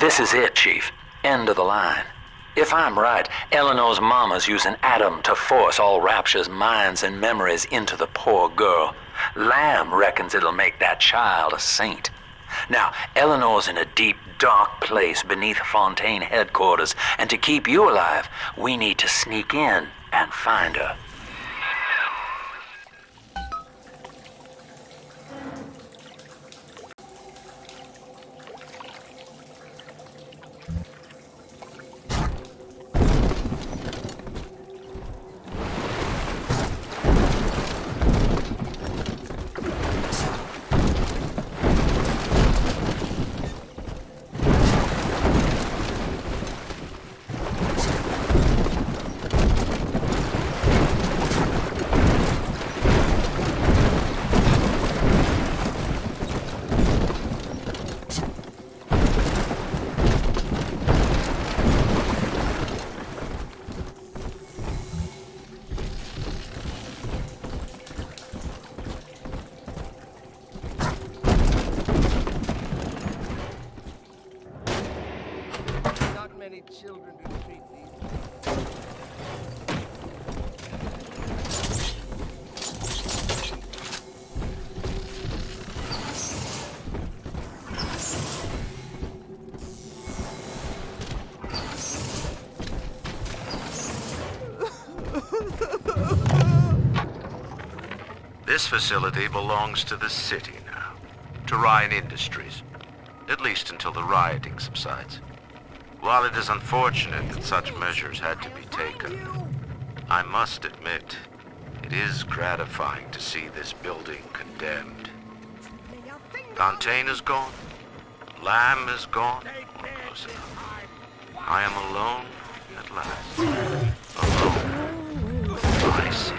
This is it, Chief. End of the line. If I'm right, Eleanor's mama's using Adam to force all Rapture's minds and memories into the poor girl. Lamb reckons it'll make that child a saint. Now, Eleanor's in a deep, dark place beneath Fontaine headquarters, and to keep you alive, we need to sneak in and find her. Children do treat these. This facility belongs to the city now, to Ryan Industries, at least until the rioting subsides. While it is unfortunate that such measures had to be taken, I must admit, it is gratifying to see this building condemned. Fontaine is gone. Lamb is gone. Close enough. I am alone at last. Alone with my city.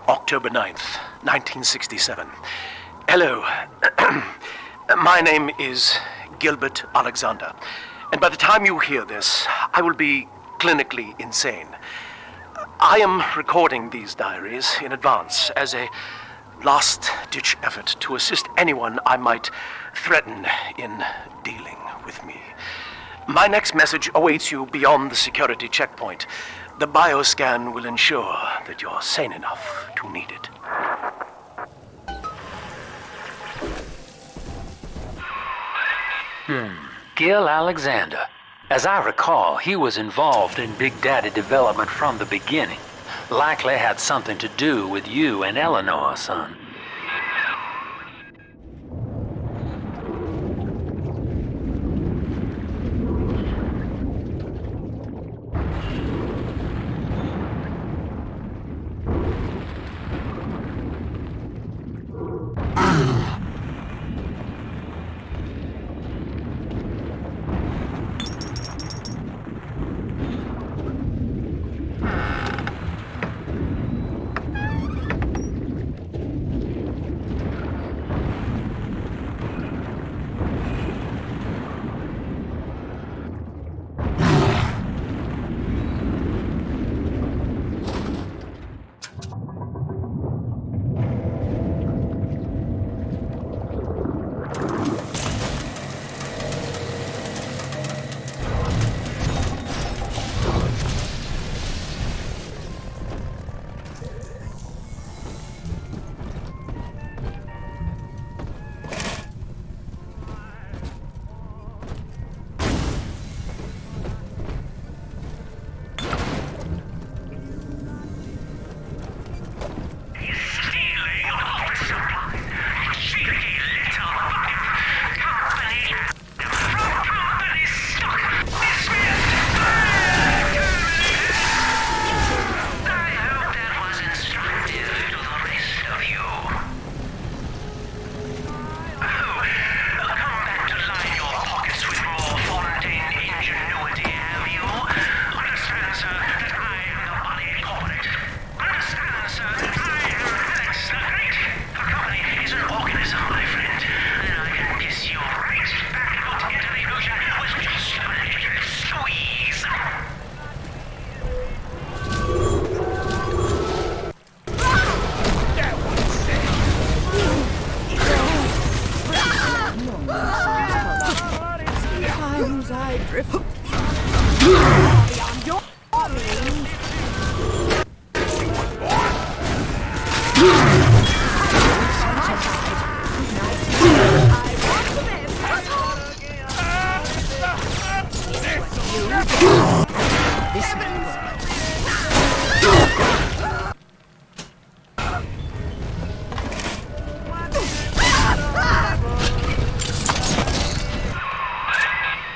October 9th, 1967. Hello. My name is Gilbert Alexander, and by the time you hear this, I will be clinically insane. I am recording these diaries in advance as a last-ditch effort to assist anyone I might threaten in dealing with me. My next message awaits you beyond the security checkpoint. The bioscan will ensure that you're sane enough to need it. Gil Alexander. As I recall, he was involved in Big Daddy development from the beginning. Likely had something to do with you and Eleanor, son.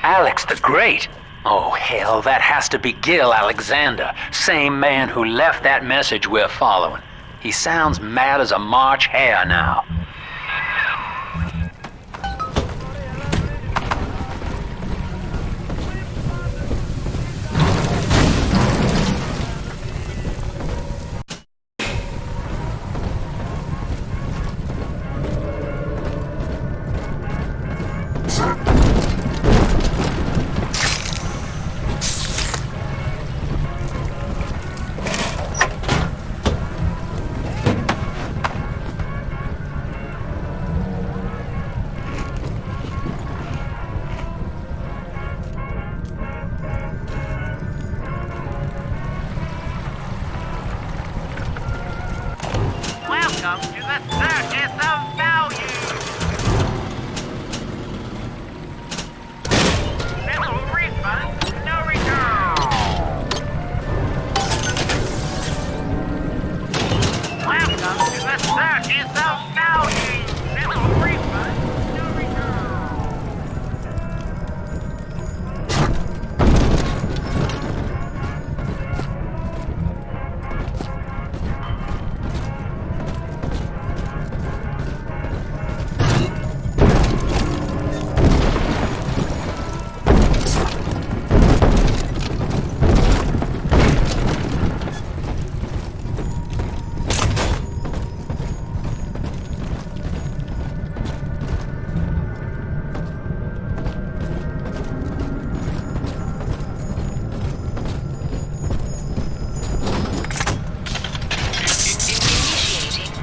Alex the Great? Oh, hell, that has to be Gil Alexander, same man who left that message we're following. He sounds mad as a March hare now. Welcome to the circus of value! No refund, no return! Welcome to the circus of value! No refund, no return!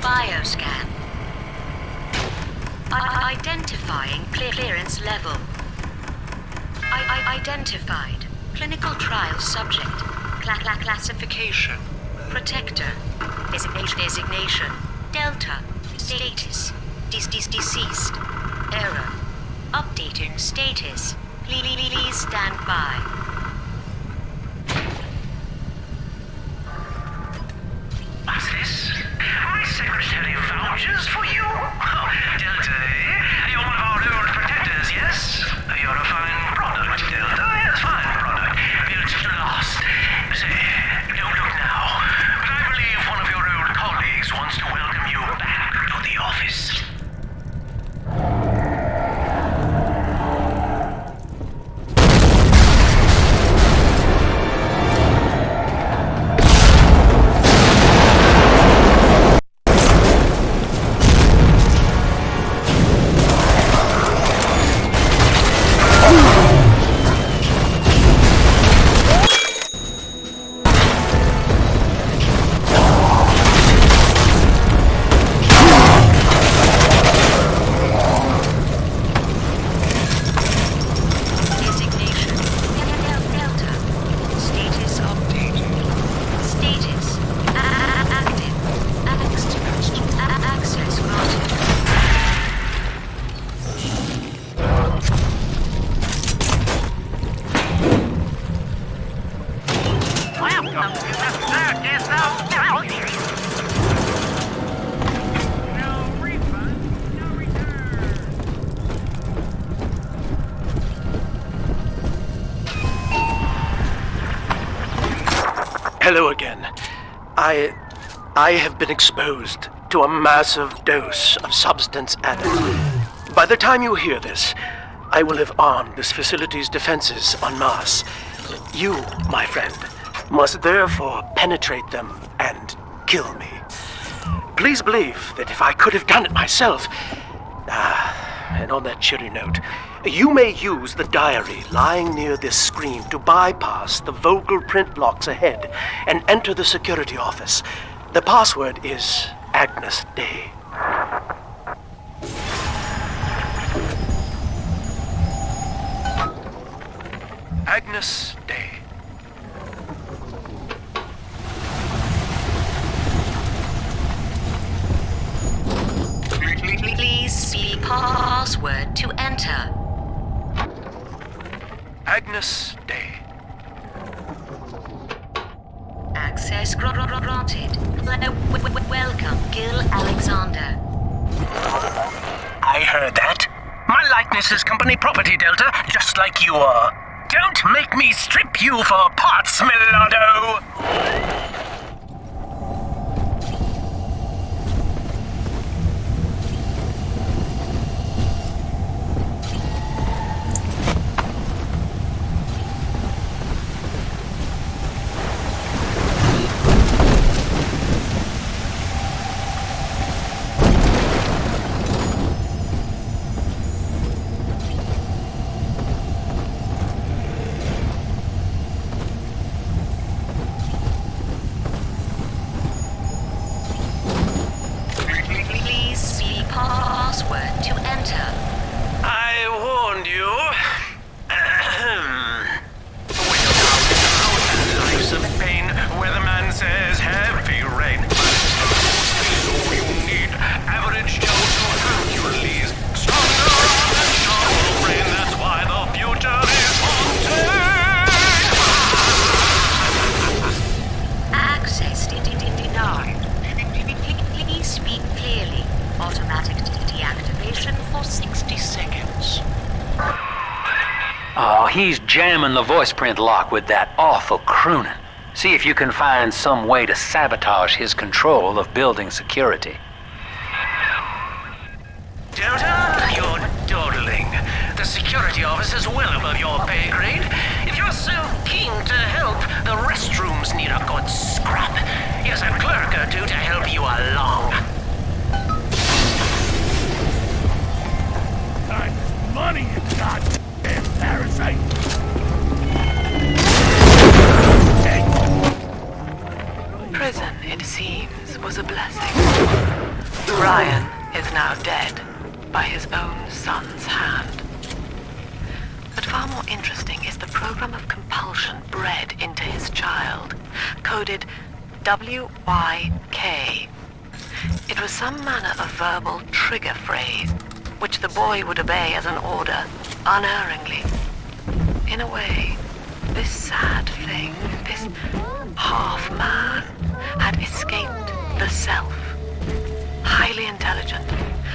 Bioscan. Identifying clearance level. Identified. Clinical trial subject. Classification. Protector. Designation. Delta. Status. Deceased. Error. Updating status. Please stand by. What's this? My secretary vouchers for you? Oh, Delta, eh? You're one of our old protectors, yes? You're a fine product, Delta. Yes, fine product. Built to last. Say, don't look now, but I believe one of your old colleagues wants to welcome you back to the office. Welcome to the circus of value! No refund, no return. Hello again. I have been exposed to a massive dose of substance added. By the time you hear this, I will have armed this facility's defenses en masse. You, my friend, must therefore penetrate them and kill me. Please believe that if I could have done it myself... and on that cheery note, you may use the diary lying near this screen to bypass the vocal print blocks ahead and enter the security office. The password is Agnes Day. Agnes Day. Please see password to enter. Agnes Day. Access granted. Welcome, Gil Alexander. I heard that. My likeness is company property, Delta, just like you are. Don't make me strip you for parts, Millardo! Please see password to enter. I warned you. Life's of pain, where the man says heavy rain. Is all you need. Average Joe to Hercules. Stronger than sharper brain, that's why the future is haunted. Access denied. Please speak clearly. Automatic deactivation for 60 seconds. Oh, he's jamming the voice print lock with that awful crooning. See if you can find some way to sabotage his control of building security. Delta, you're dawdling. The security office is well above your pay grade. If you're so keen to help, the restrooms need a good scrub. Yes, a clerk or two to help you along. Money, you goddamn parasite! Prison, it seems, was a blessing. Ryan is now dead by his own son's hand. But far more interesting is the program of compulsion bred into his child, coded WYK. It was some manner of verbal trigger phrase, which the boy would obey as an order, unerringly. In a way, this sad thing, this half-man, had escaped the self. Highly intelligent,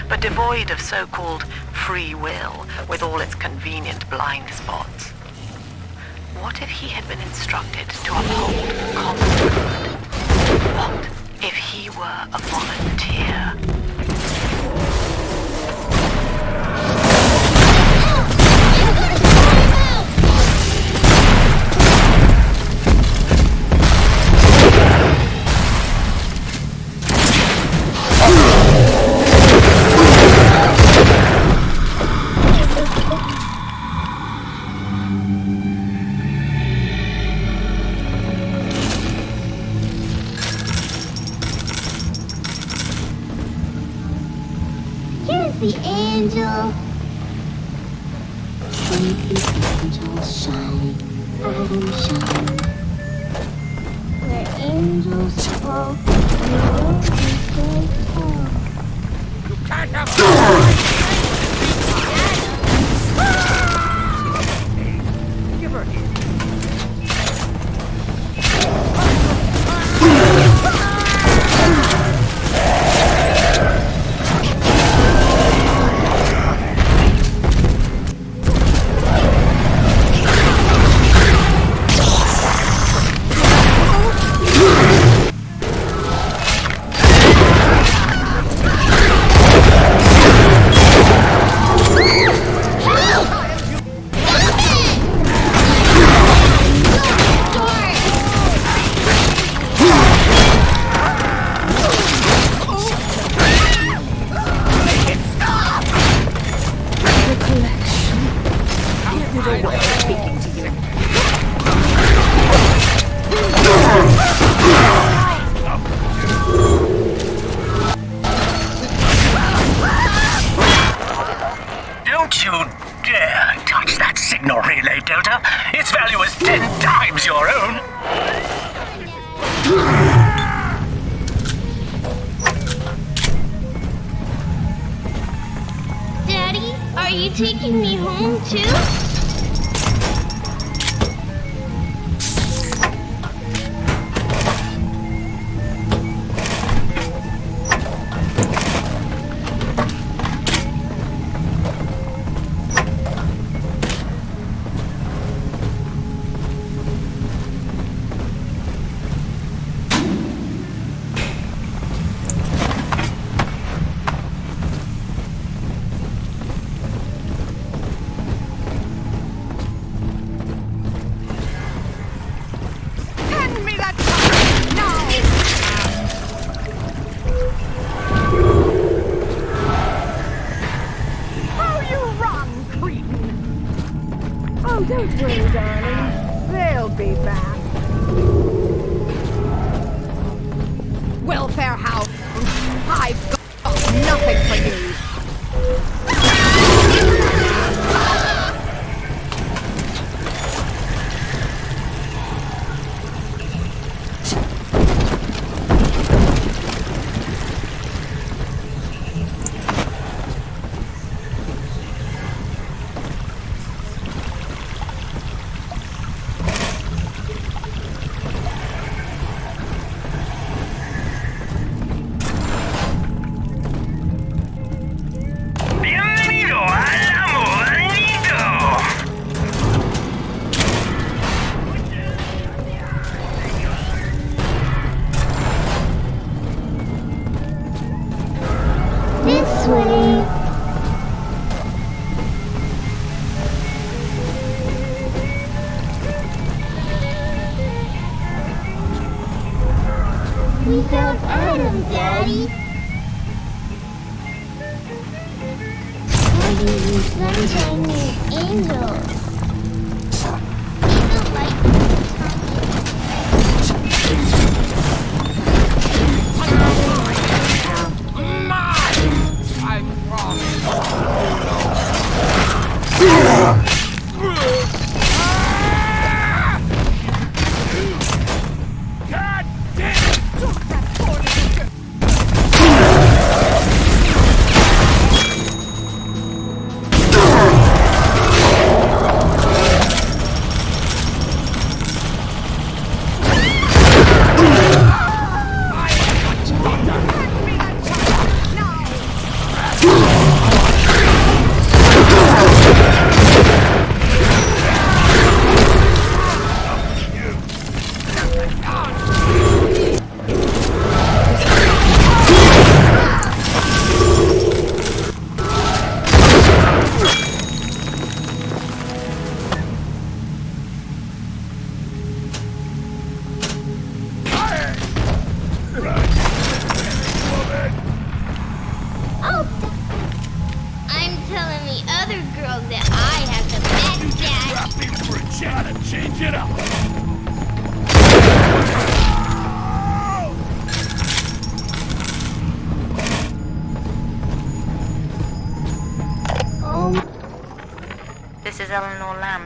but devoid of so-called free will, with all its convenient blind spots. What if he had been instructed to uphold common good? What if he were a volunteer? The angel. Make the angels shine, Adam shine. Where angels fall, You can't have Give her here. Don't you dare touch that signal relay, Delta. Its value is 10 times your own. Daddy, are you taking me home too? We found Adam, Daddy. Why do you use sunshine near angels? Angel light.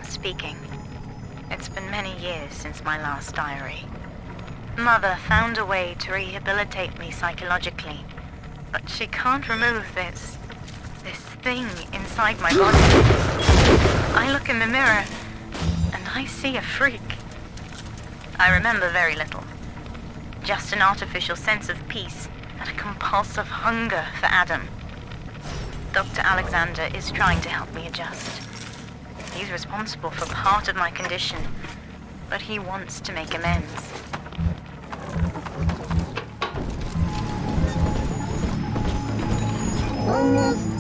Speaking. It's been many years since my last diary. Mother found a way to rehabilitate me psychologically, but she can't remove this thing inside my body. I look in the mirror, and I see a freak. I remember very little. Just an artificial sense of peace and a compulsive hunger for Adam. Dr. Alexander is trying to help me adjust. He's responsible for part of my condition, but he wants to make amends. Almost.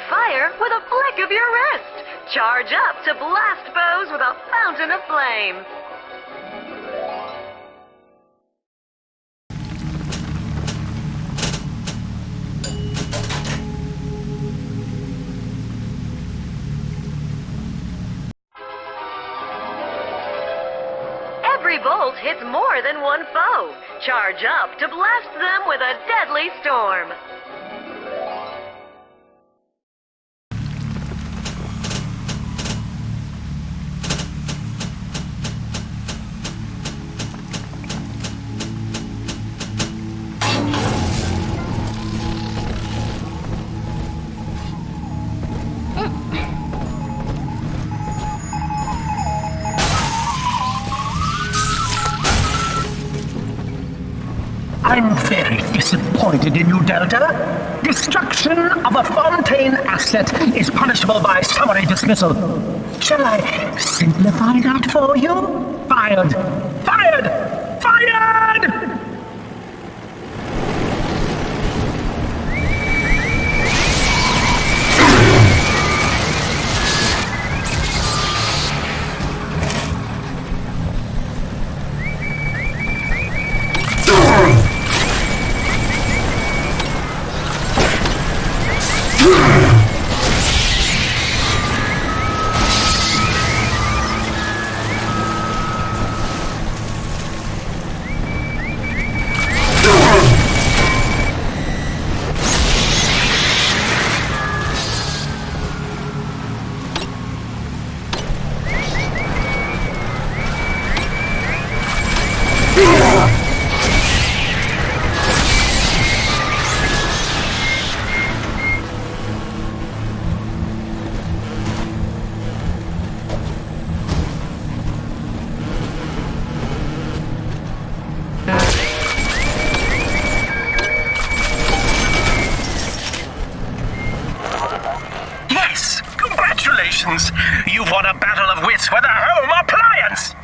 Fire with a flick of your wrist. Charge up to blast foes with a fountain of flame. Every bolt hits more than one foe. Charge up to blast them with a deadly storm. I'm very disappointed in you, Delta. Destruction of a Fontaine asset is punishable by summary dismissal. Shall I simplify that for you? Fired! Fired! Fired! Congratulations! You've won a battle of wits with a home appliance!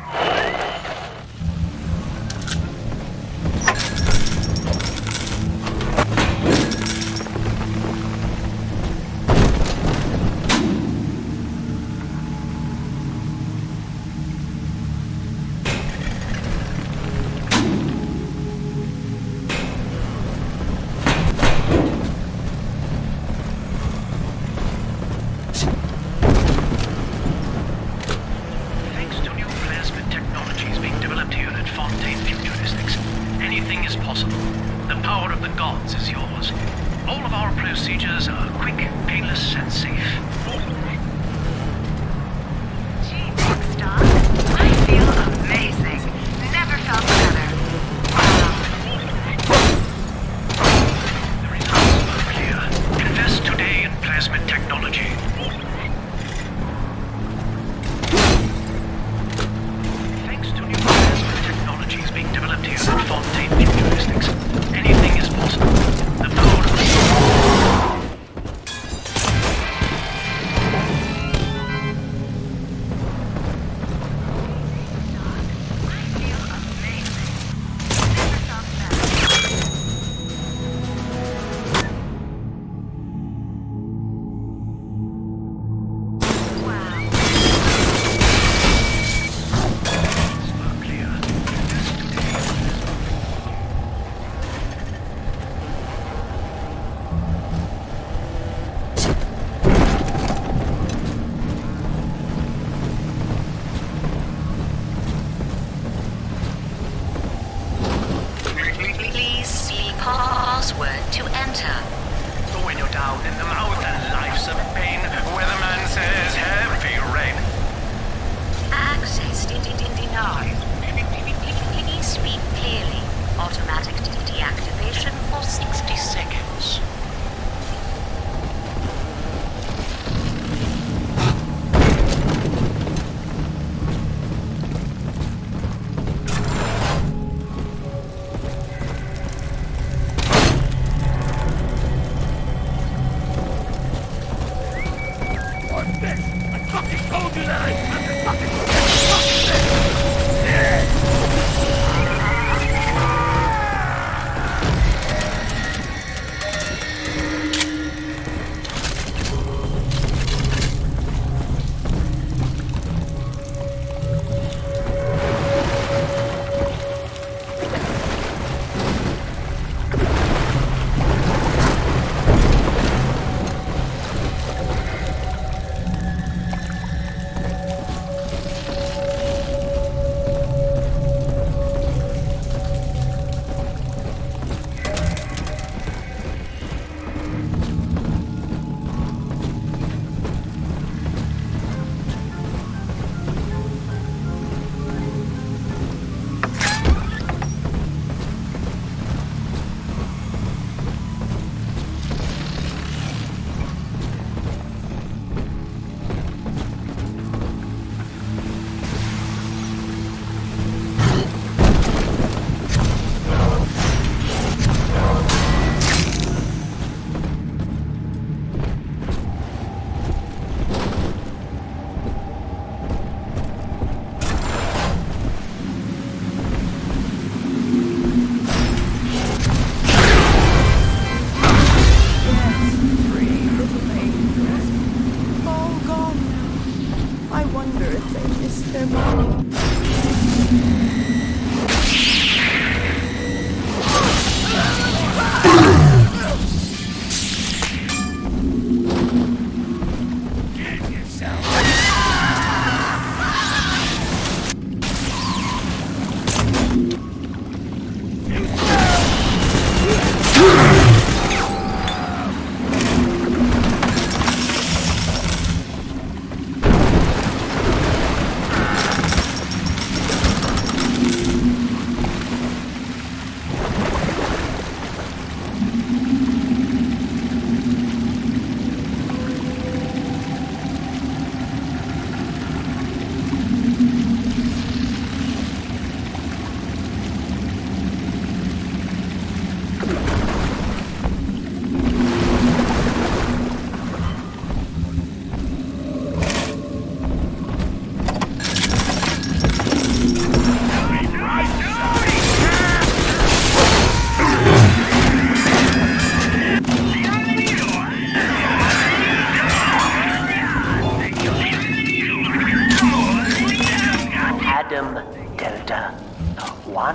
Thanks to new plasmid technology,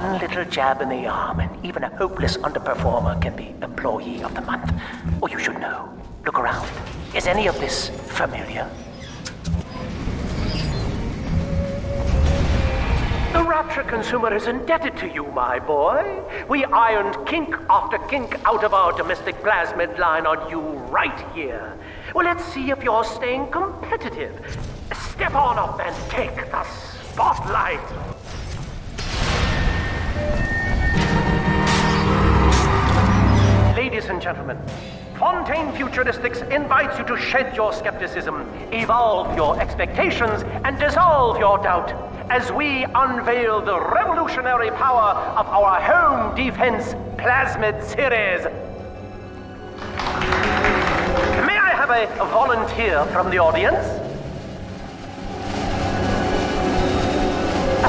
One little jab in the arm, and even a hopeless underperformer can be Employee of the Month. Or you should know. Look around. Is any of this familiar? The Rapture consumer is indebted to you, my boy. We ironed kink after kink out of our domestic plasmid line on you right here. Well, let's see if you're staying competitive. Step on up and take the spotlight. Ladies and gentlemen, Fontaine Futuristics invites you to shed your skepticism, evolve your expectations, and dissolve your doubt as we unveil the revolutionary power of our home defense plasmid series. May I have a volunteer from the audience?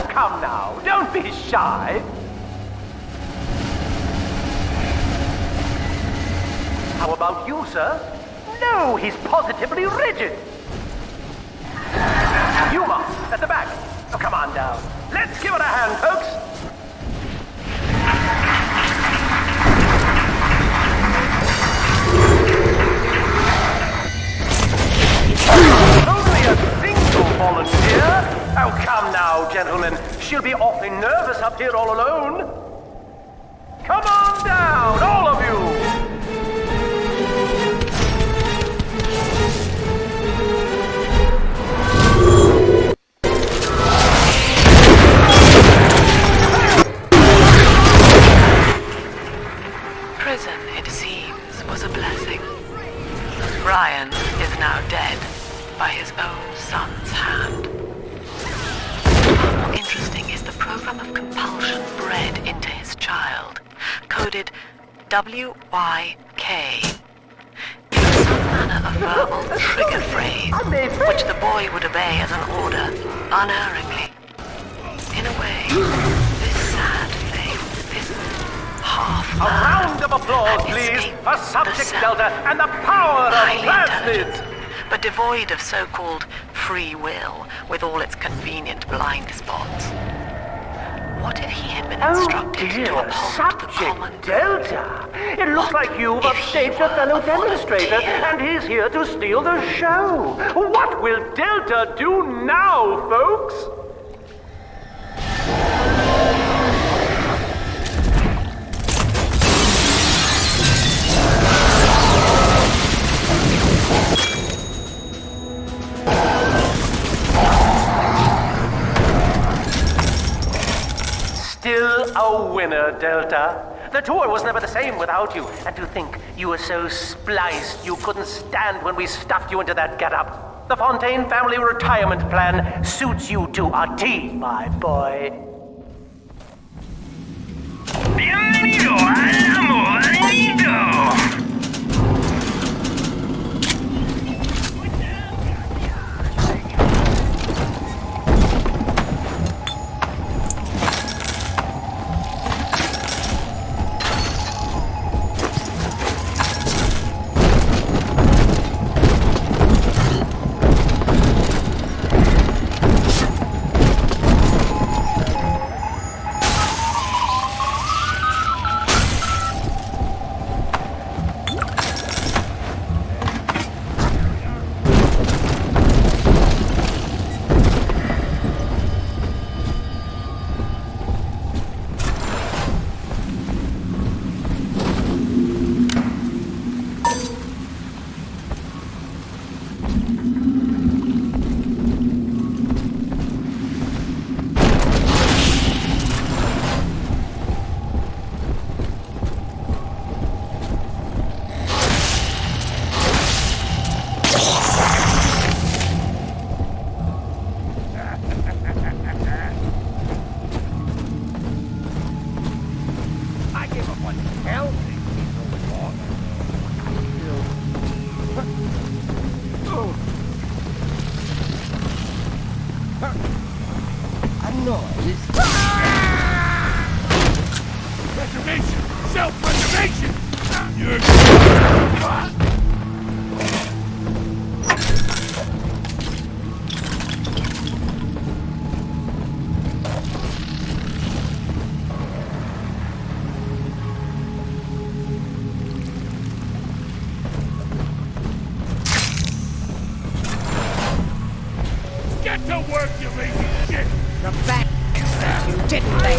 Come now, don't be shy. How about you, sir? No, he's positively rigid. Yuma, at the back. Oh, come on down. Let's give it a hand, folks. Only a single volunteer? Oh, come now, gentlemen. She'll be awfully nervous up here all alone. Come on down, all of you. Prison, it seems, was a blessing. Ryan is now dead by his own son's hand. Far more interesting is the program of compulsion bred into his child, coded WYK. It was some manner of verbal trigger phrase, which the boy would obey as an order, unerringly. In a way, this sad thing, this half-man, a round of applause, please, for Subject Delta and the power of plasmids! But devoid of so-called free will, with all its convenient blind spots. What if he had been instructed to uphold the common good? Delta! It looks like you've upstaged a fellow demonstrator, and he's here to steal the show. What will Delta do now, folks? Still a winner, Delta. The tour was never the same without you. And to think you were so spliced you couldn't stand when we stuffed you into that getup. The Fontaine family retirement plan suits you to a T, my boy. Bienvenido al morenito. Preservation! Self-preservation! You're... to work, you lazy shit! The bad that you didn't lay.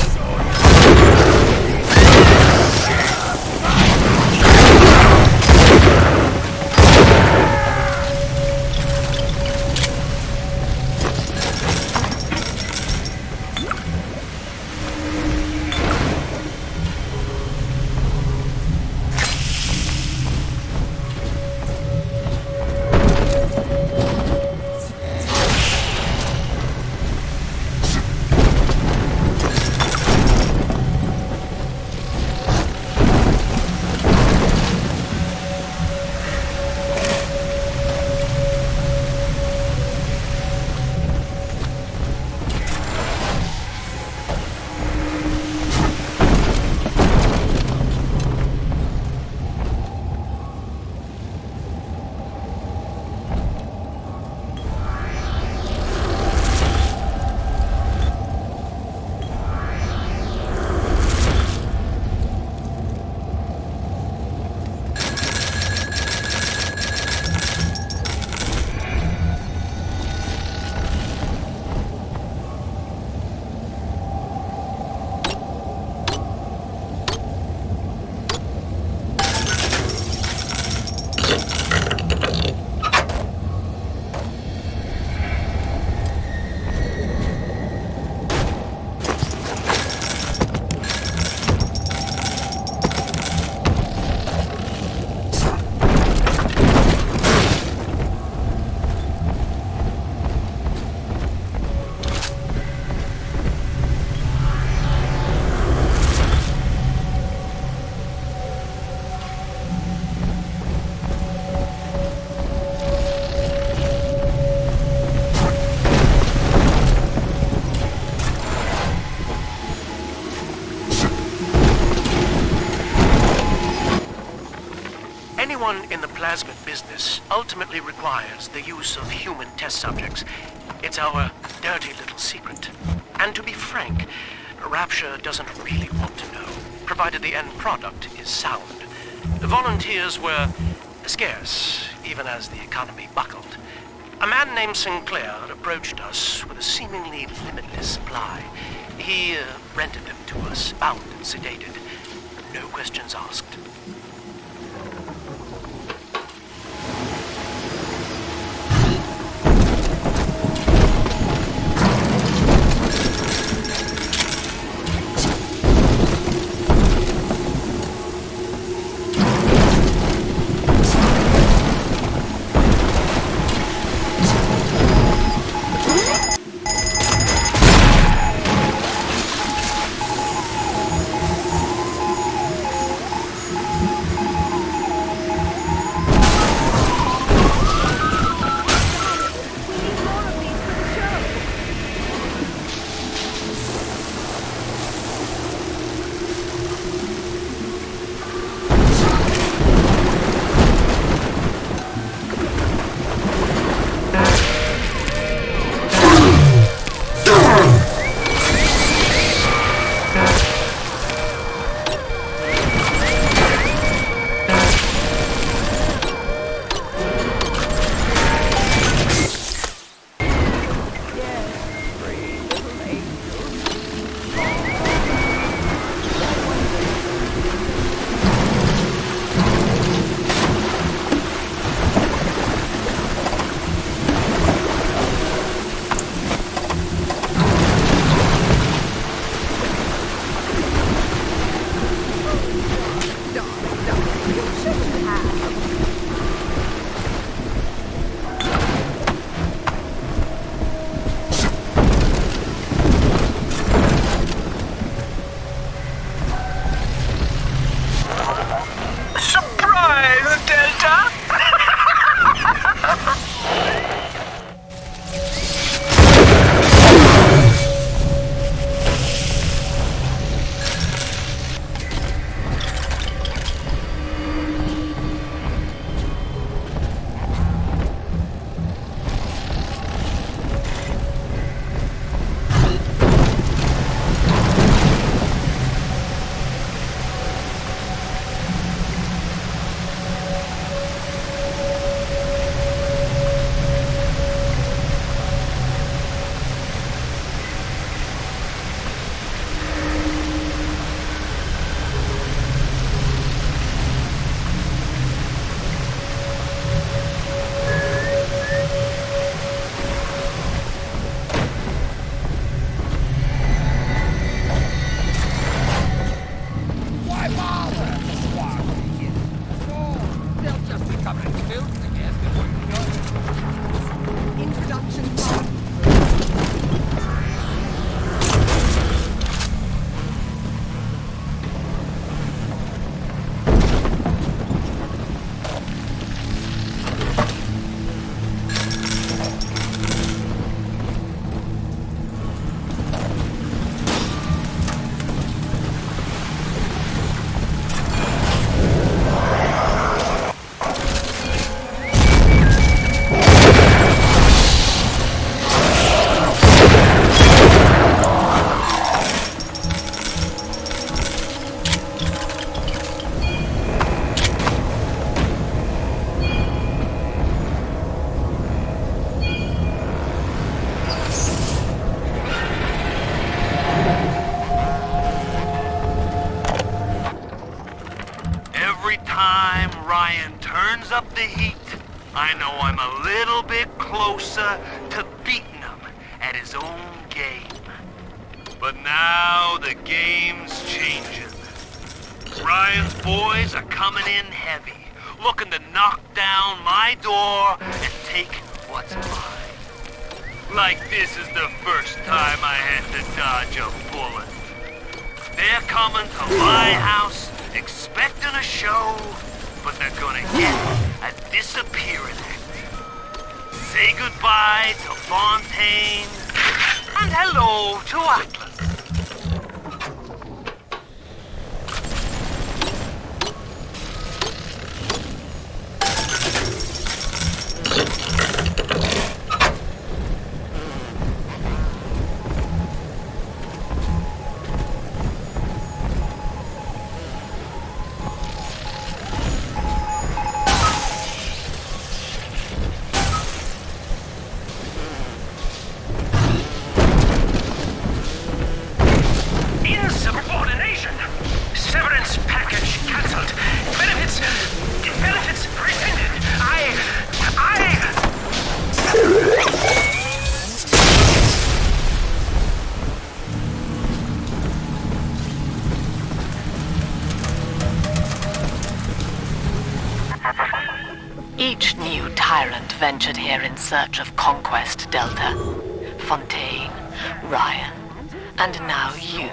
Anyone in the plasmid business ultimately requires the use of human test subjects. It's our dirty little secret. And to be frank, Rapture doesn't really want to know, provided the end product is sound. Volunteers were scarce, even as the economy buckled. A man named Sinclair approached us with a seemingly limitless supply. He rented them to us, bound and sedated. No questions asked. a little bit closer to beating him at his own game. But now the game's changing. Ryan's boys are coming in heavy, looking to knock down my door and take what's mine. Like this is the first time I had to dodge a bullet. They're coming to my house, expecting a show, but they're gonna get a disappearing act. Say goodbye to Fontaine, and hello to Atlas. Insubordination! Severance package cancelled. Benefits rescinded. Each new tyrant ventured here in search of conquest, Delta. Fontaine, Ryan, and now you.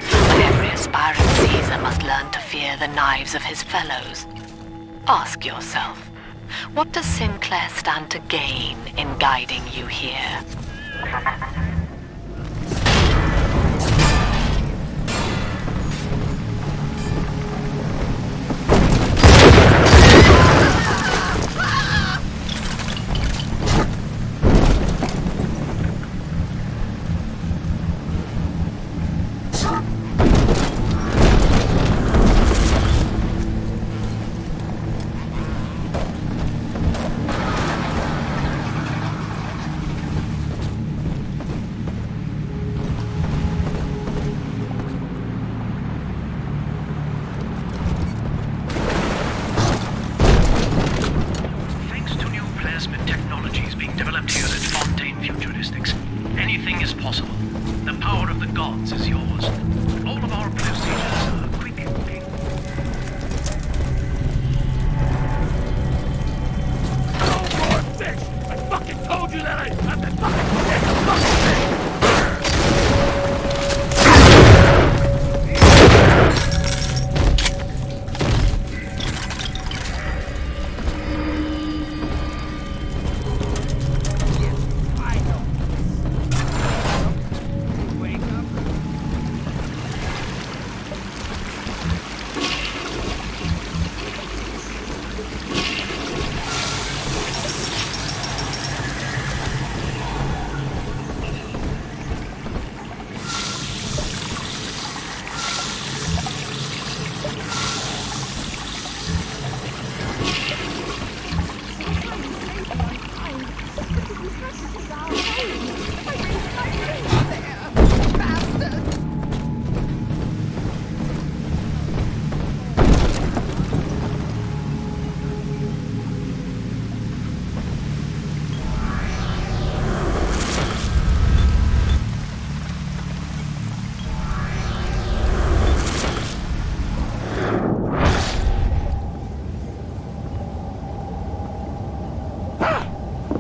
But every aspiring Caesar must learn to fear the knives of his fellows. Ask yourself, what does Sinclair stand to gain in guiding you here? Thanks to new plasmid technologies being developed here at Fontaine Futuristics, anything is possible. The power of the gods is yours. All of our procedures are quick and clean. No more fish! I fucking told you that I'm the fucking fish!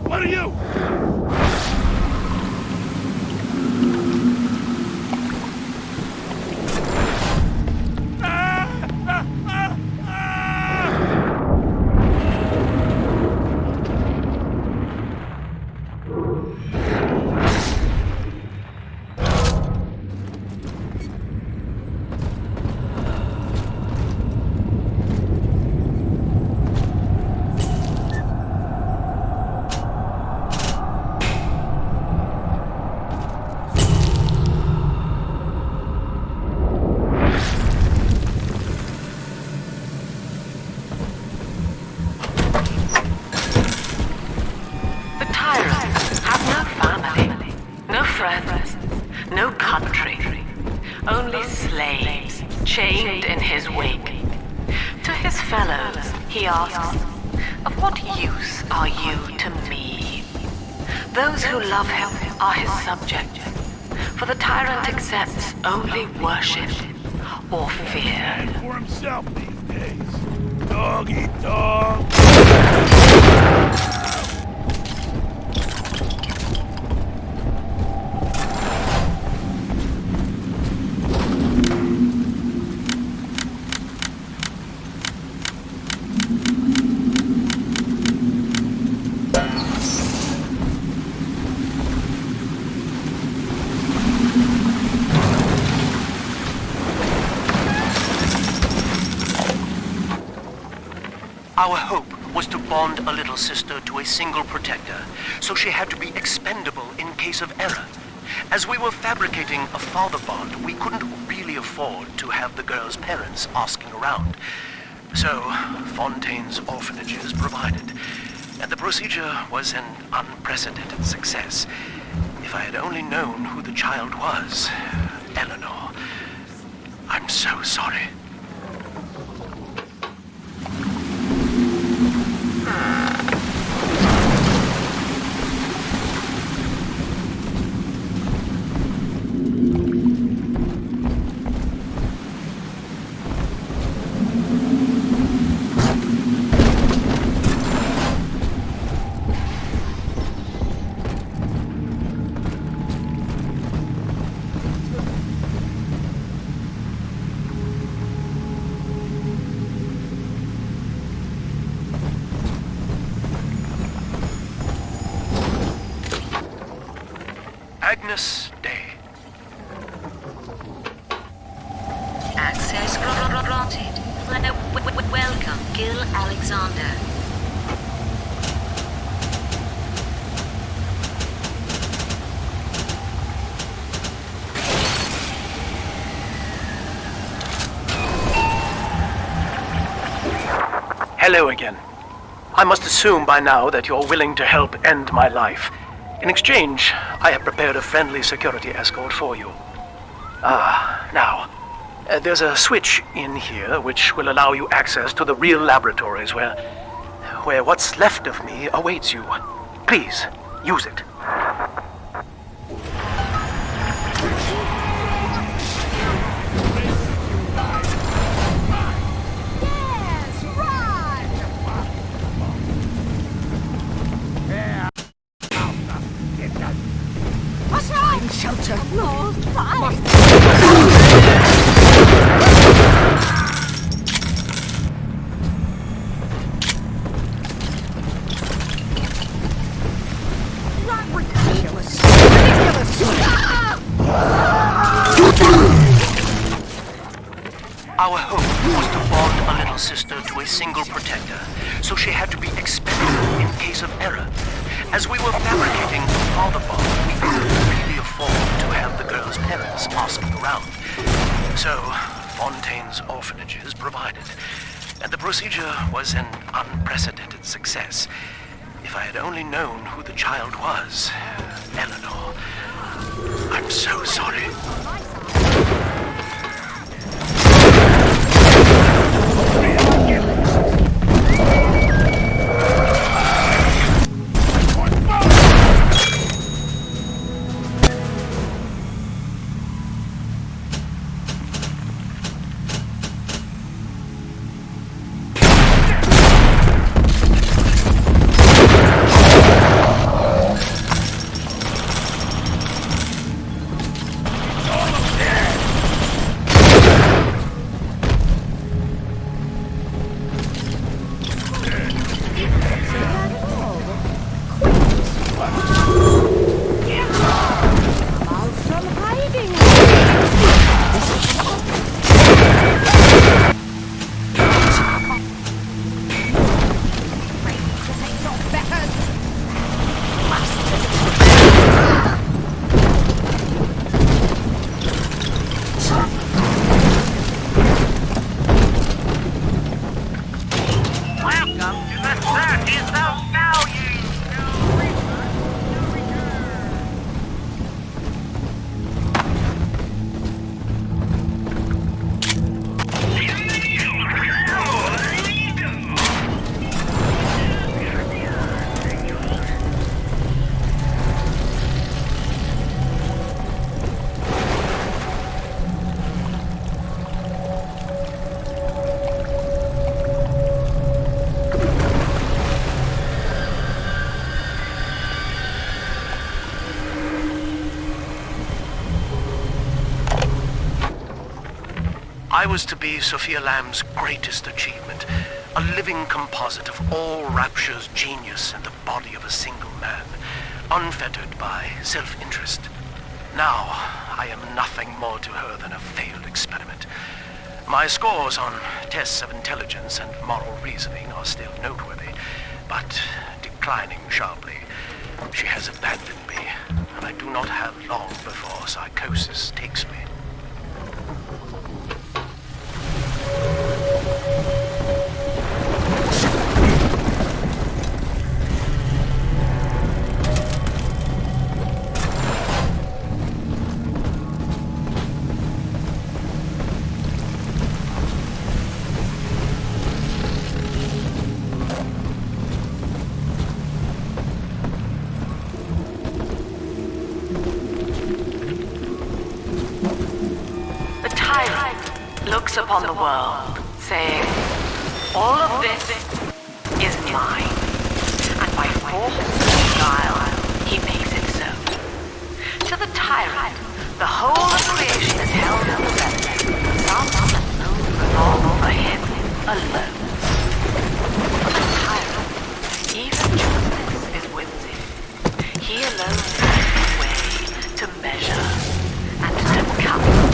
What are you? No country. Only slaves, chained in his wake. To his fellows, he asks, of What use are you to me? Those who love him are his subjects, for the tyrant accepts only worship or fear. For himself these days. Dog eat dog. Our hope was to bond a little sister to a single protector, so she had to be expendable in case of error. As we were fabricating a father bond, we couldn't really afford to have the girl's parents asking around. So, Fontaine's orphanages provided, and the procedure was an unprecedented success. If I had only known who the child was, Eleanor, I'm so sorry. Agnes Day. Access granted. Welcome, Gil Alexander. Hello again. I must assume by now that you're willing to help end my life. In exchange, I have prepared a friendly security escort for you. Now, there's a switch in here which will allow you access to the real laboratories where what's left of me awaits you. Please, use it. Shelter. No, fine. Ridiculous. Our hope was to bond a little sister to a single protector, so she had to be expendable in case of error. As we were fabricating a father bond, we couldn't really afford to have the girl's parents asking around. So, Fontaine's orphanages provided, and the procedure was an unprecedented success. If I had only known who the child was, Eleanor, I'm so sorry. I was to be Sophia Lamb's greatest achievement, a living composite of all Rapture's genius in the body of a single man, unfettered by self-interest. Now, I am nothing more to her than a failed experiment. My scores on tests of intelligence and moral reasoning are still noteworthy, but declining sharply. She has abandoned me, and I do not have long before psychosis takes me. Upon the world, saying, all of this is mine, and by force and guile, he makes it so. To the tyrant, the whole of creation is held in the reverence. Some unknown revolve over him alone. For the tyrant, even justice is whimsy. He alone has the way to measure and to count.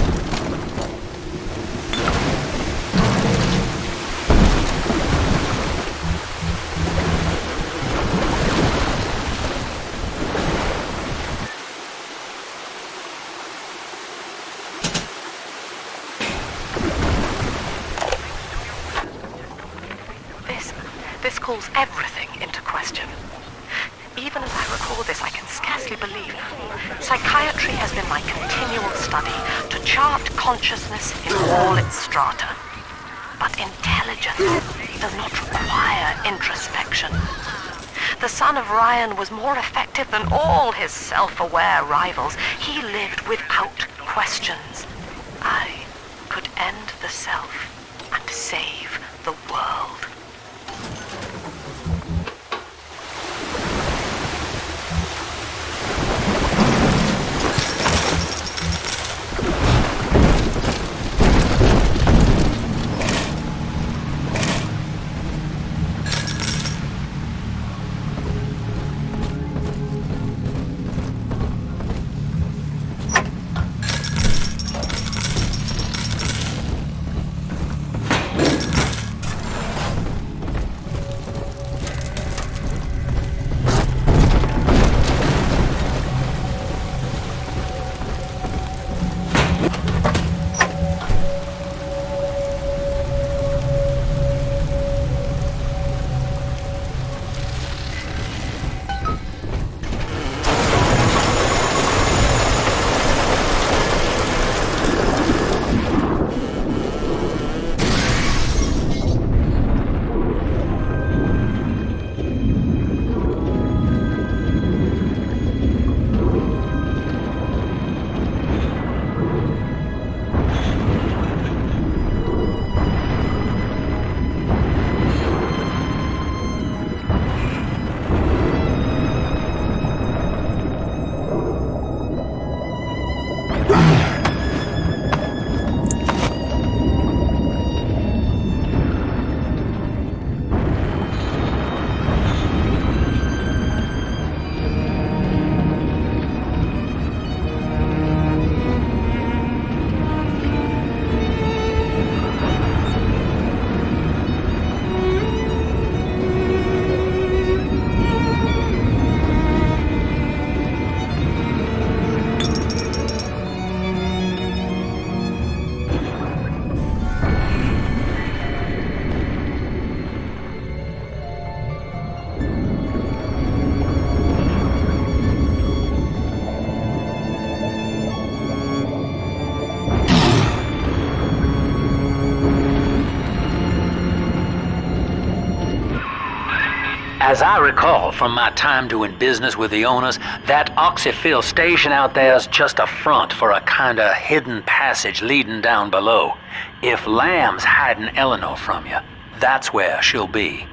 This calls everything into question. Even as I record this, I can scarcely believe it. Psychiatry has been my continual study to chart consciousness in all its strata. But intelligence does not require introspection. The son of Ryan was more effective than all his self-aware rivals. He lived without questions. I could end the self and save the world. As I recall from my time doing business with the owners, that oxyfill station out there's just a front for a kinda hidden passage leading down below. If Lamb's hiding Eleanor from you, that's where she'll be.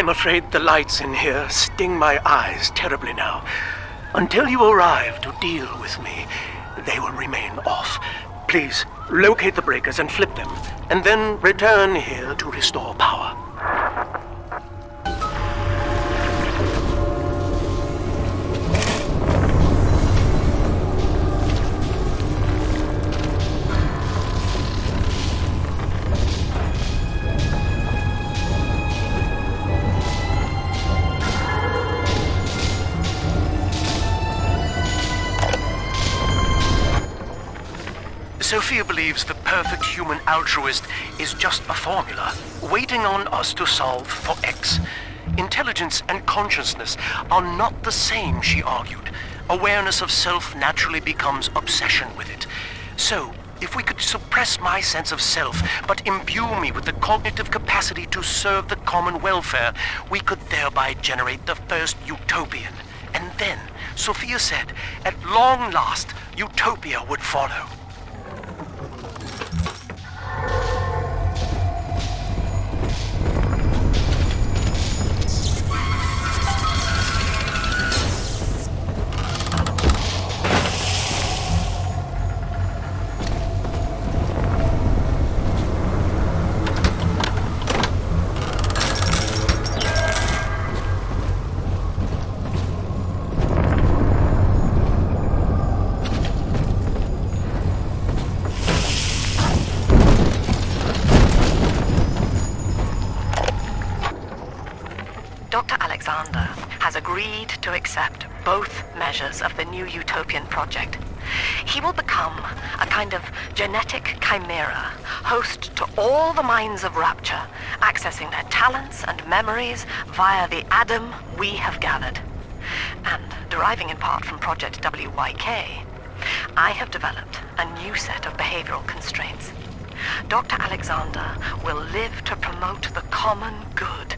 I'm afraid the lights in here sting my eyes terribly now. Until you arrive to deal with me, they will remain off. Please, locate the breakers and flip them, and then return here to restore power. Sophia believes the perfect human altruist is just a formula, waiting on us to solve for X. Intelligence and consciousness are not the same, she argued. Awareness of self naturally becomes obsession with it. So, if we could suppress my sense of self, but imbue me with the cognitive capacity to serve the common welfare, we could thereby generate the first utopian. And then, Sophia said, at long last, utopia would follow. Has agreed to accept both measures of the new utopian project. He will become a kind of genetic chimera, host to all the minds of Rapture, accessing their talents and memories via the Adam we have gathered. And deriving in part from Project WYK, I have developed a new set of behavioral constraints. Dr. Alexander will live to promote the common good.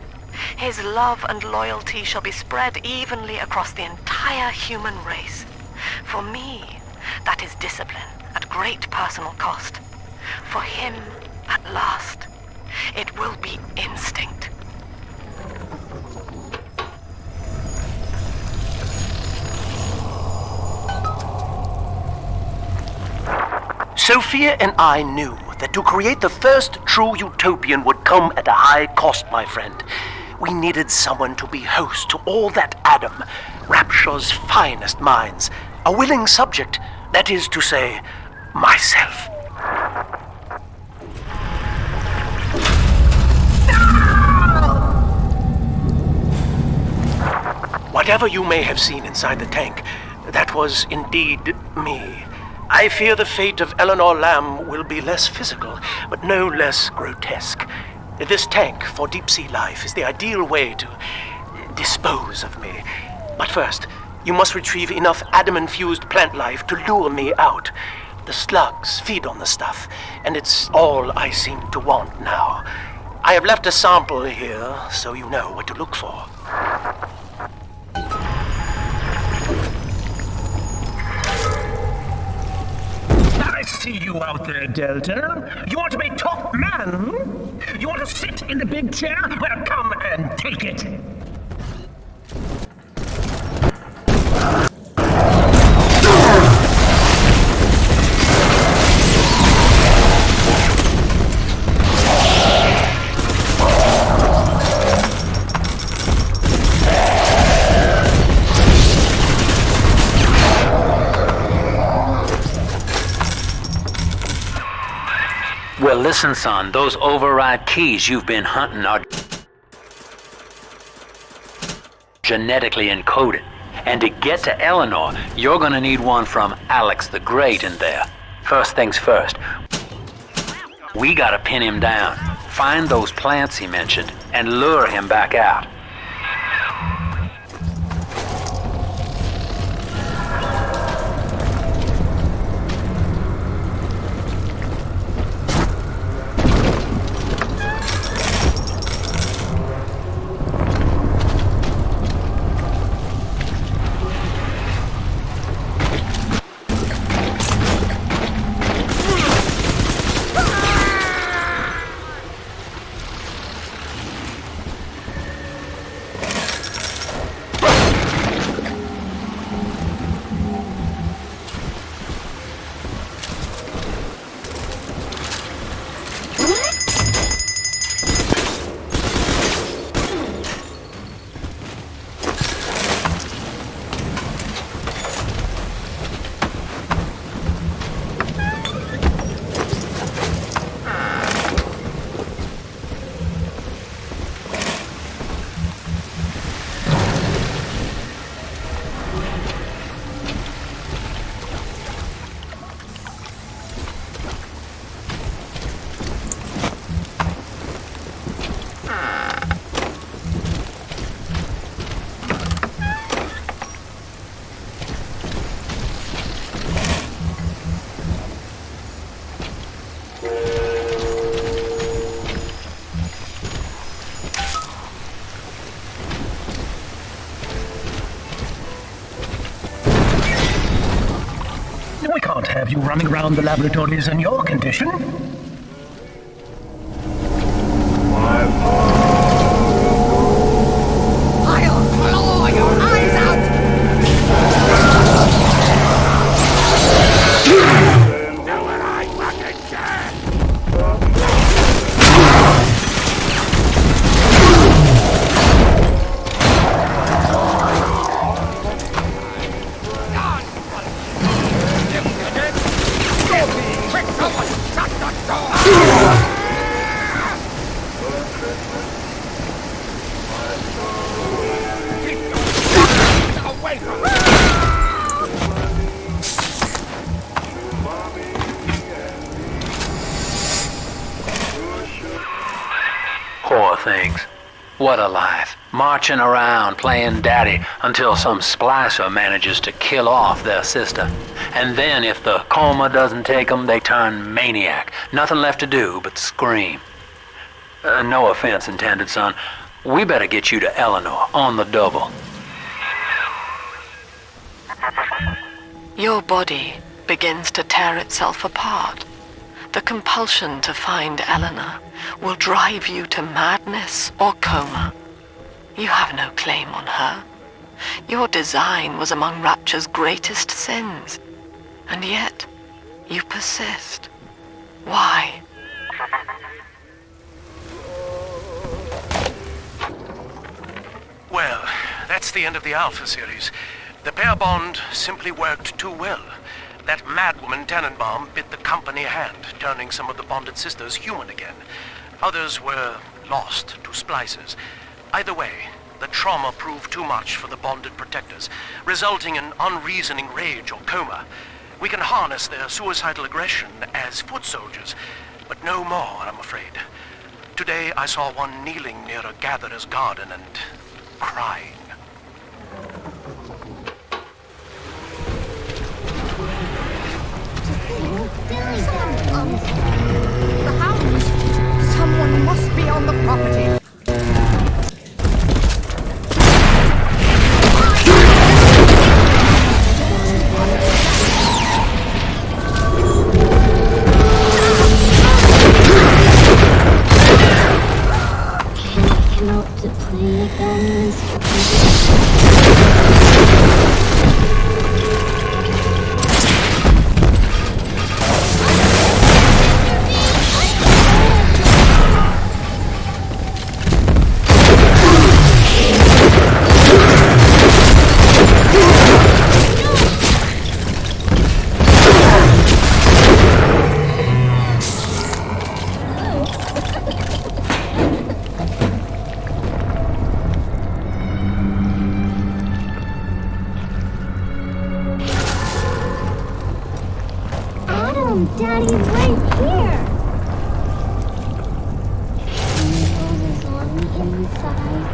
His love and loyalty shall be spread evenly across the entire human race. For me, that is discipline at great personal cost. For him, at last, it will be instinct. Sophia and I knew that to create the first true utopian would come at a high cost, my friend. We needed someone to be host to all that Adam, Rapture's finest minds. A willing subject, that is to say, myself. Whatever you may have seen inside the tank, that was indeed me. I fear the fate of Eleanor Lamb will be less physical, but no less grotesque. This tank for deep-sea life is the ideal way to dispose of me. But first, you must retrieve enough Adam-infused plant life to lure me out. The slugs feed on the stuff, and it's all I seem to want now. I have left a sample here, so you know what to look for. I see you out there, Delta. You want to be top man? You want to sit in the big chair? Well, come and take it. Well, listen, son, those override keys you've been hunting are genetically encoded. And to get to Eleanor, you're gonna need one from Alex the Great in there. First things first, we gotta pin him down, find those plants he mentioned, and lure him back out. have you running around the laboratories in your condition. I'll claw your eyes out! Poor things. What a life. Marching around, playing daddy, until some splicer manages to kill off their sister. And then if the coma doesn't take them, they turn maniac. Nothing left to do but scream. No offense intended, son. We better get you to Eleanor, on the double. Your body begins to tear itself apart. The compulsion to find Eleanor will drive you to madness or coma. You have no claim on her. Your design was among Rapture's greatest sins. And yet, you persist. Why? Well, that's the end of the Alpha series. The pair bond simply worked too well. That madwoman Tannenbaum bit the company hand, turning some of the bonded sisters human again. Others were lost to splicers. Either way, the trauma proved too much for the bonded protectors, resulting in unreasoning rage or coma. We can harness their suicidal aggression as foot soldiers, but no more, I'm afraid. Today I saw one kneeling near a gatherer's garden and crying. The hounds! Someone must be on the property. Can I help to play guns? Daddy's right here! Angel is on the inside,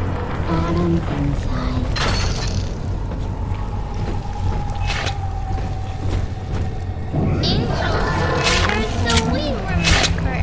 Adam inside. Angel, so we remember.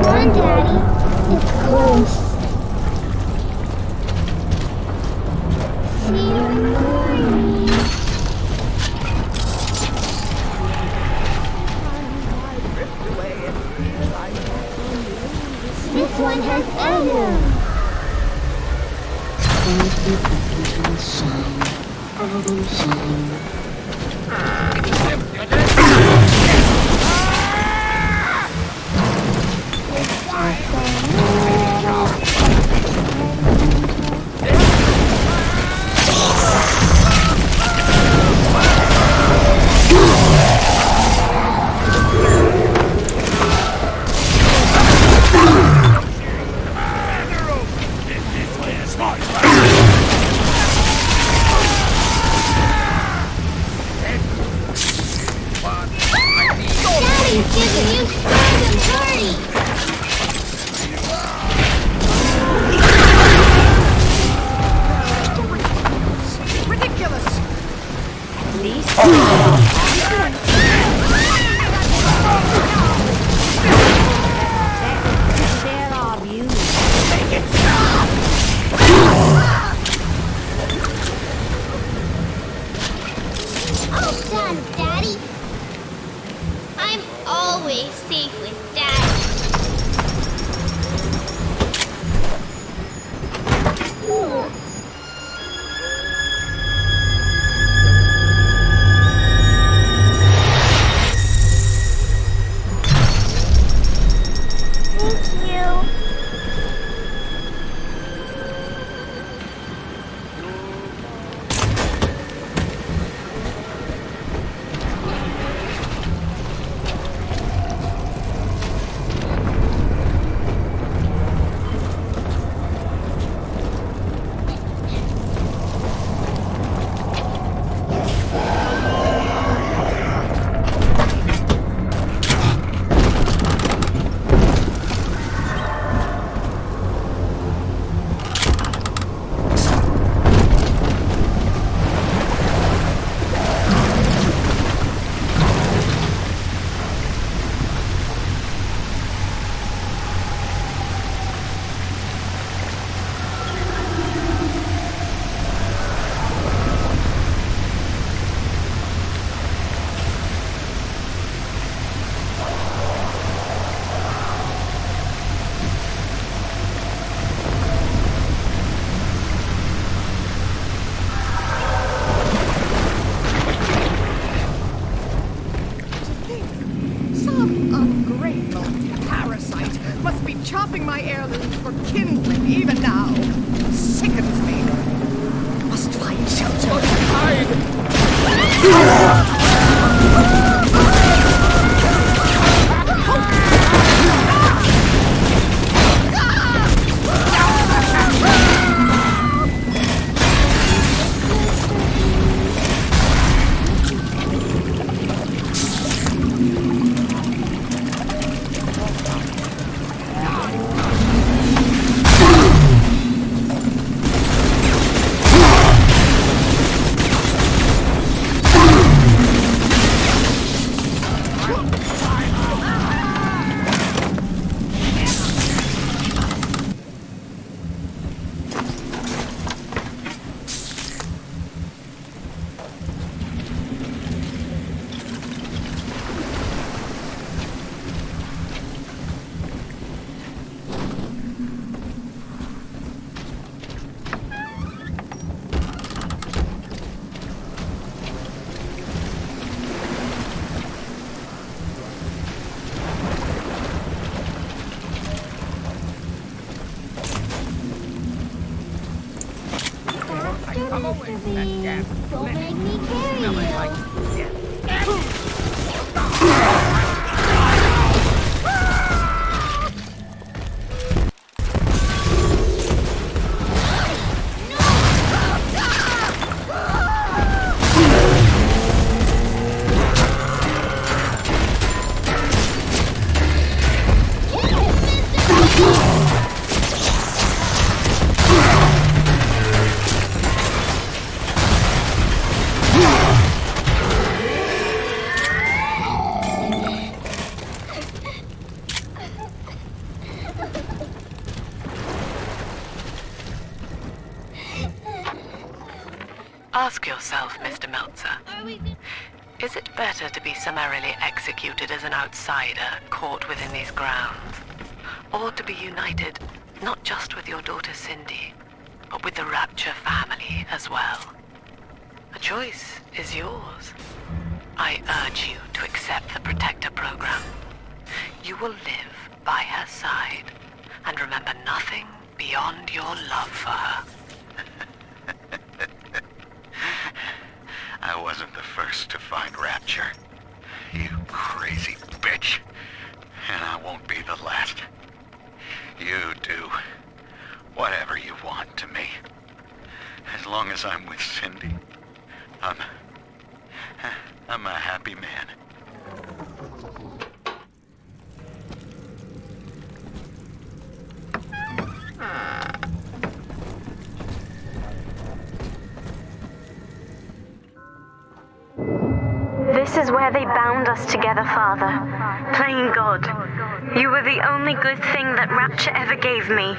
on, Daddy. It's close. See you in the morning. This one has Adam. Adam shine. Adam shine. Daddy's giving you fun party! Ridiculous! At least... There are you. Make it stop! All done, Daddy. I'm always safe with Daddy. Thank you. Some ungrateful parasite must be chopping my heirlooms for kindling even now. Sickens me. Must find shelter. Hide! Don't make me carry you. Ask yourself, Mr. Meltzer, is it better to be summarily executed as an outsider caught within these grounds, or to be united not just with your daughter Cindy, but with the Rapture family as well? The choice is yours. I urge you to accept the Protector program. You will live by her side and remember nothing beyond your love for her. I wasn't the first to find Rapture, you crazy bitch. And I won't be the last. You do whatever you want to me. As long as I'm with Cindy, I'm a happy man. This is where they bound us together, Father. Playing God. You were the only good thing that Rapture ever gave me.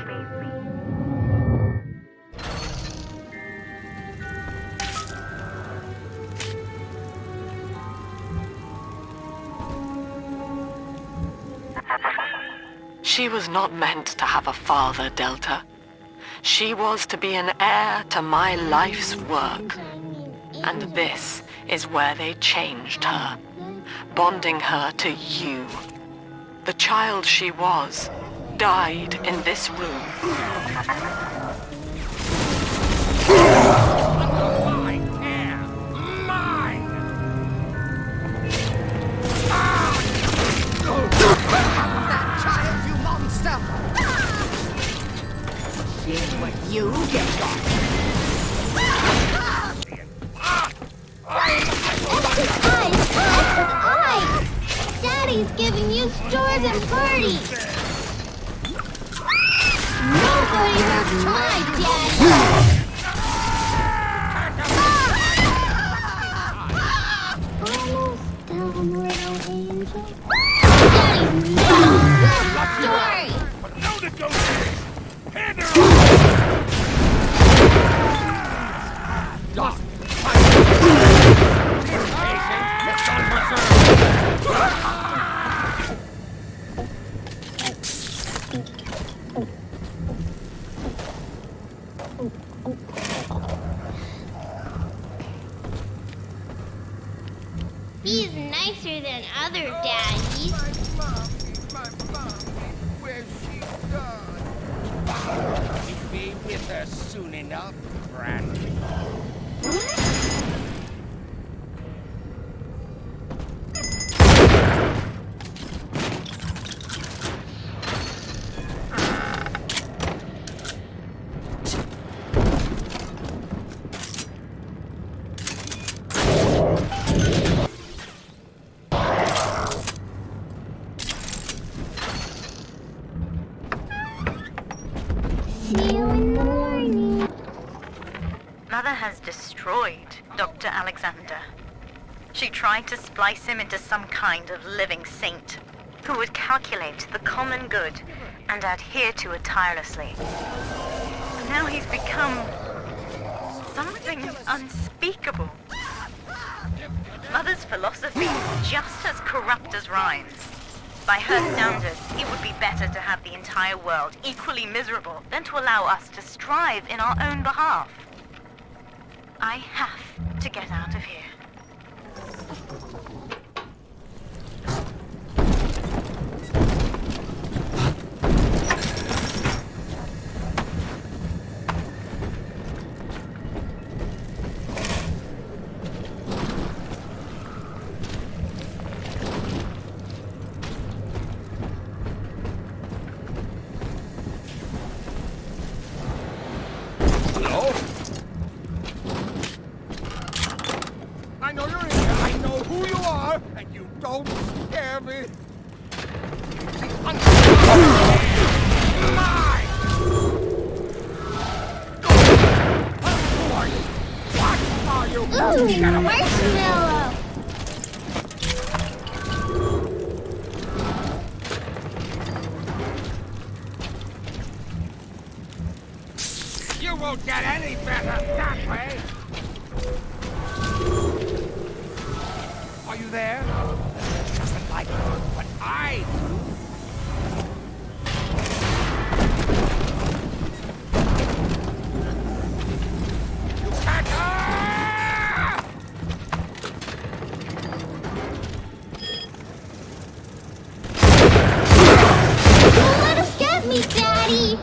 She was not meant to have a father, Delta. She was to be an heir to my life's work. And this is where they changed her, bonding her to you. The child she was died in this room. That child, you monster! Here's what you get. Exercise! Daddy's giving you stores and parties! Nobody has tried, Daddy! Almost done, little angel. Daddy's made a story! But no negotiating! Hand her over! Doc! He's nicer than other daddies. My mom, where's she gone? You'll be with her soon enough, Bradley. Mother has destroyed Dr. Alexander. She tried to splice him into some kind of living saint who would calculate the common good and adhere to it tirelessly. Now he's become something unspeakable. Mother's philosophy is just as corrupt as Ryan's. By her standards, it would be better to have the entire world equally miserable than to allow us to strive in our own behalf. I have to get out of here. Marshmallow! You won't get any better that way! Are you there? Doesn't like what I do. Don't let us get me, Daddy!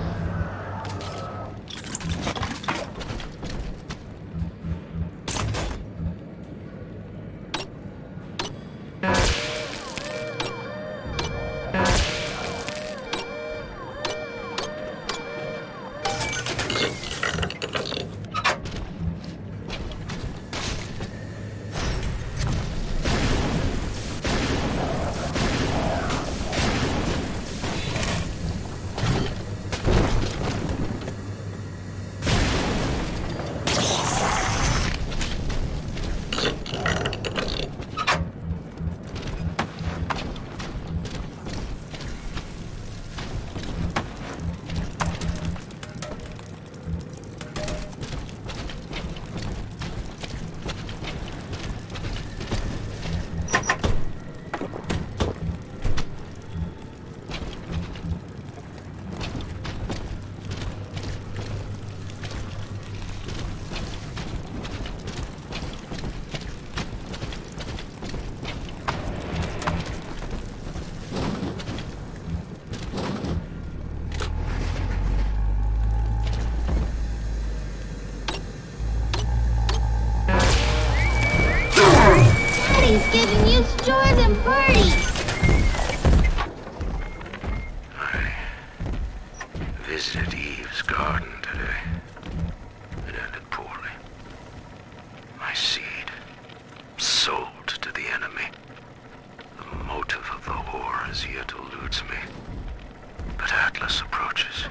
Daddy's giving you stores and parties! I visited Eve's garden today. It ended poorly. My seed, sold to the enemy. The motive of the whore as yet eludes me. But Atlas approaches.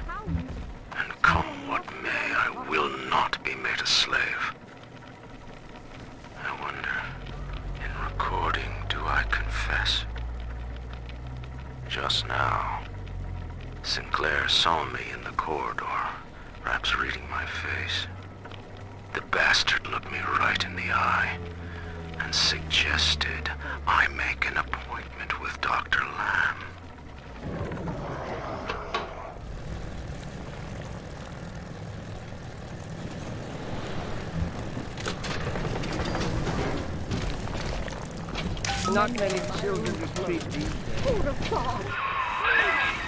And come what may, I will not be made a slave. I wonder, in recording, do I confess? Just now, Sinclair saw me in the corridor, perhaps reading my face. The bastard looked me right in the eye and suggested I make an appointment with Dr. Lamb. Not many children to feed these days.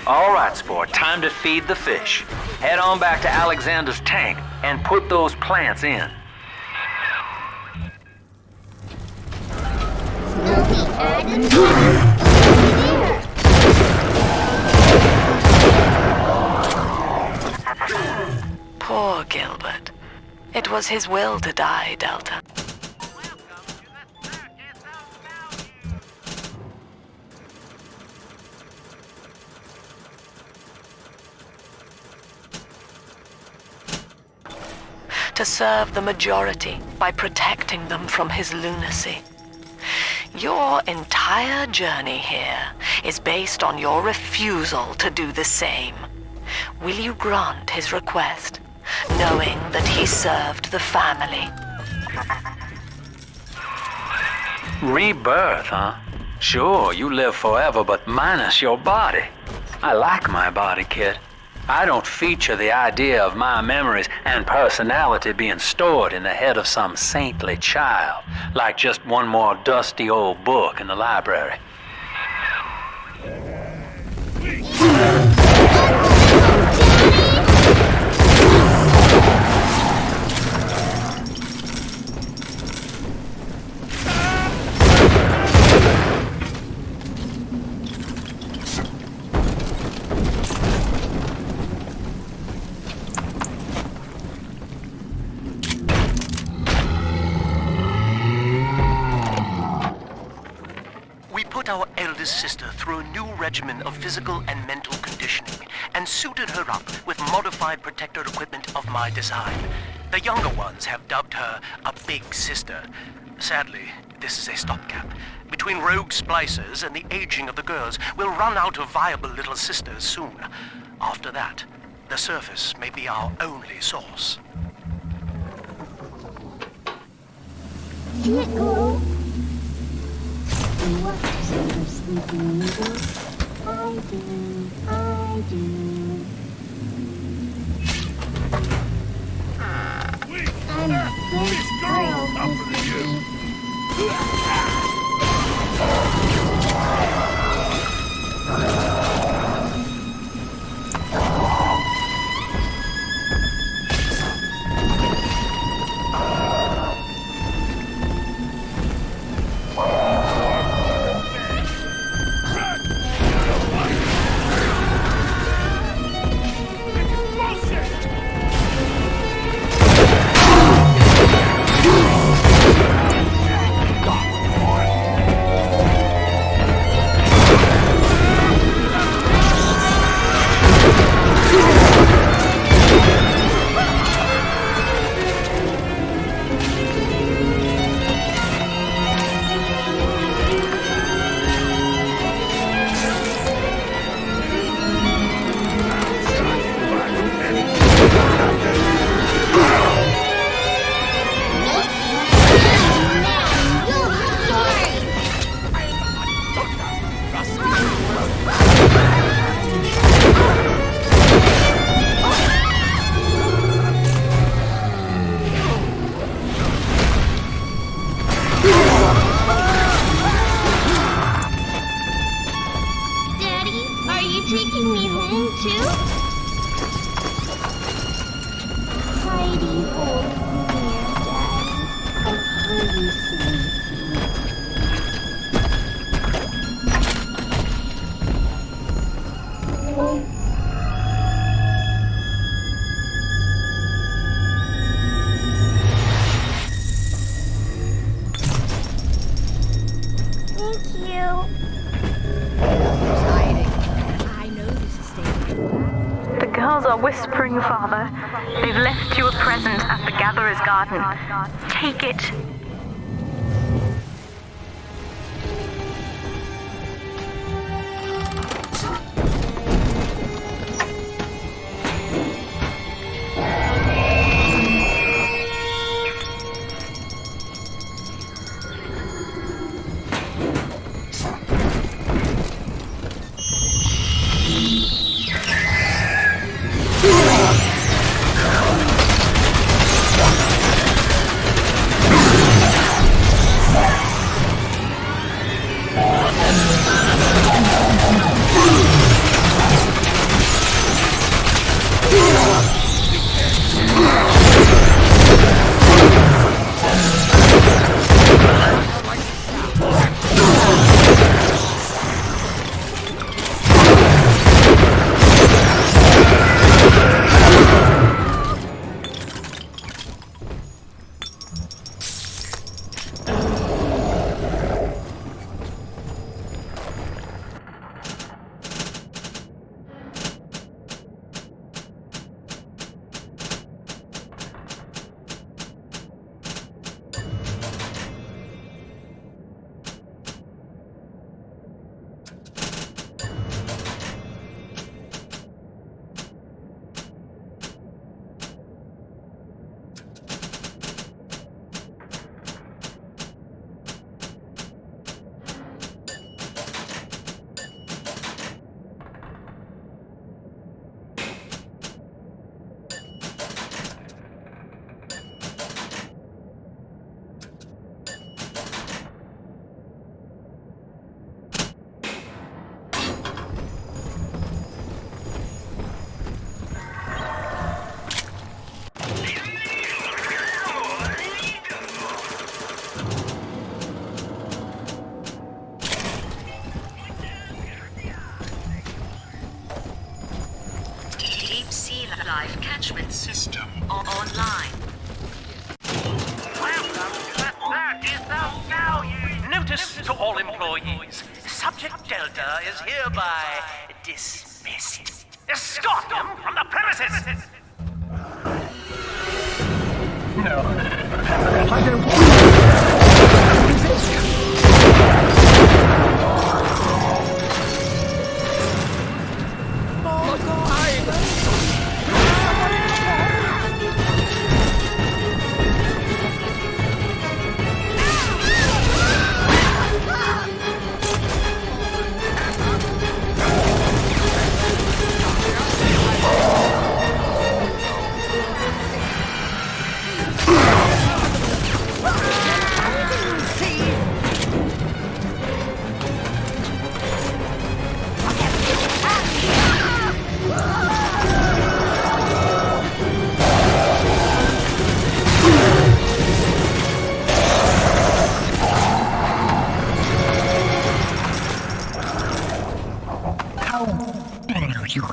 All right, sport, time to feed the fish. Head on back to Alexander's tank and put those plants in. Poor Gilbert. It was his will to die, Delta. To serve the majority by protecting them from his lunacy. Your entire journey here is based on your refusal to do the same. Will you grant his request, knowing that he served the family? Rebirth, huh? Sure, you live forever, but minus your body. I like my body, kid. I don't feature the idea of my memories and personality being stored in the head of some saintly child, like just one more dusty old book in the library. Our eldest sister through a new regimen of physical and mental conditioning and suited her up with modified protector equipment of my design. The younger ones have dubbed her a big sister. Sadly, this is a stopgap. Between rogue splicers and the aging of the girls, we'll run out of viable little sisters soon. After that, the surface may be our only source. Isn't it cool? You want to see your sleeping eagle? I do, I do. I'm a big squirrel, Mr. Whispering, Father. They've left you a present at the Gatherer's Garden. Take it. Life catchment system online. Notice to all employees. Subject Delta is hereby dismissed. Escort him from the premises! No. I don't want to.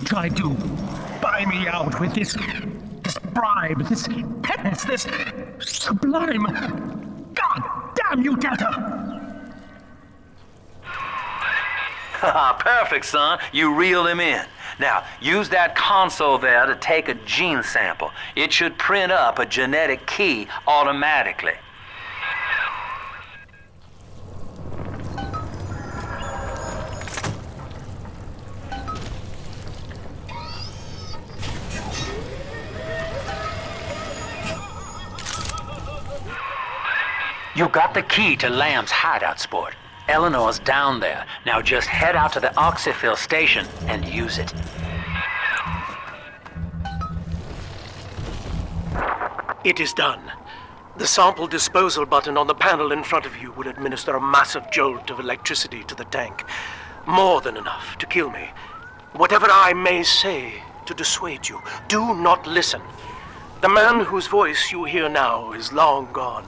tried to buy me out with this bribe, this penance, this sublime... God damn you, Delta! Perfect, son. You reeled him in. Now, use that console there to take a gene sample. It should print up a genetic key automatically. You got the key to Lamb's hideout, Sport. Eleanor's down there. Now just head out to the oxyfill station and use it. It is done. The sample disposal button on the panel in front of you will administer a massive jolt of electricity to the tank. More than enough to kill me. Whatever I may say to dissuade you, do not listen. The man whose voice you hear now is long gone.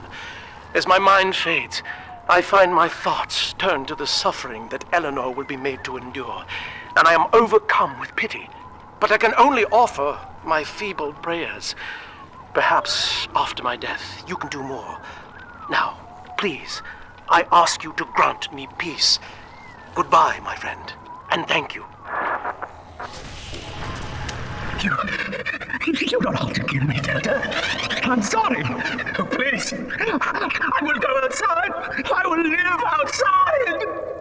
As my mind fades, I find my thoughts turn to the suffering that Eleanor will be made to endure, and I am overcome with pity. But I can only offer my feeble prayers. Perhaps after my death, you can do more. Now, please, I ask you to grant me peace. Goodbye, my friend, and thank you. You don't have to kill me, Delta. I'm sorry. Please. I will go outside. I will live outside.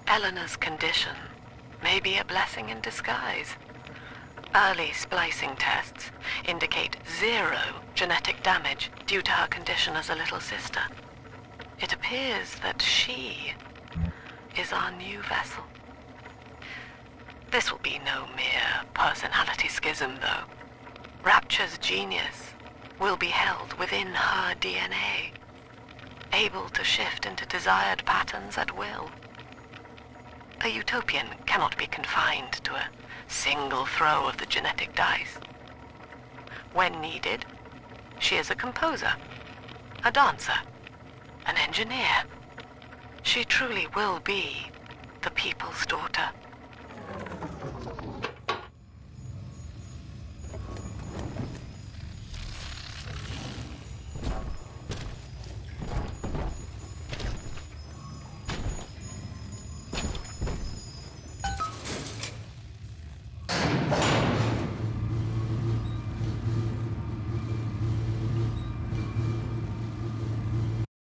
Eleanor's condition may be a blessing in disguise. Early splicing tests indicate 0 genetic damage due to her condition as a little sister. It appears that she is our new vessel. This will be no mere personality schism, though. Rapture's genius will be held within her DNA, able to shift into desired patterns at will. A utopian cannot be confined to a single throw of the genetic dice. When needed, she is a composer, a dancer, an engineer. She truly will be the people's daughter.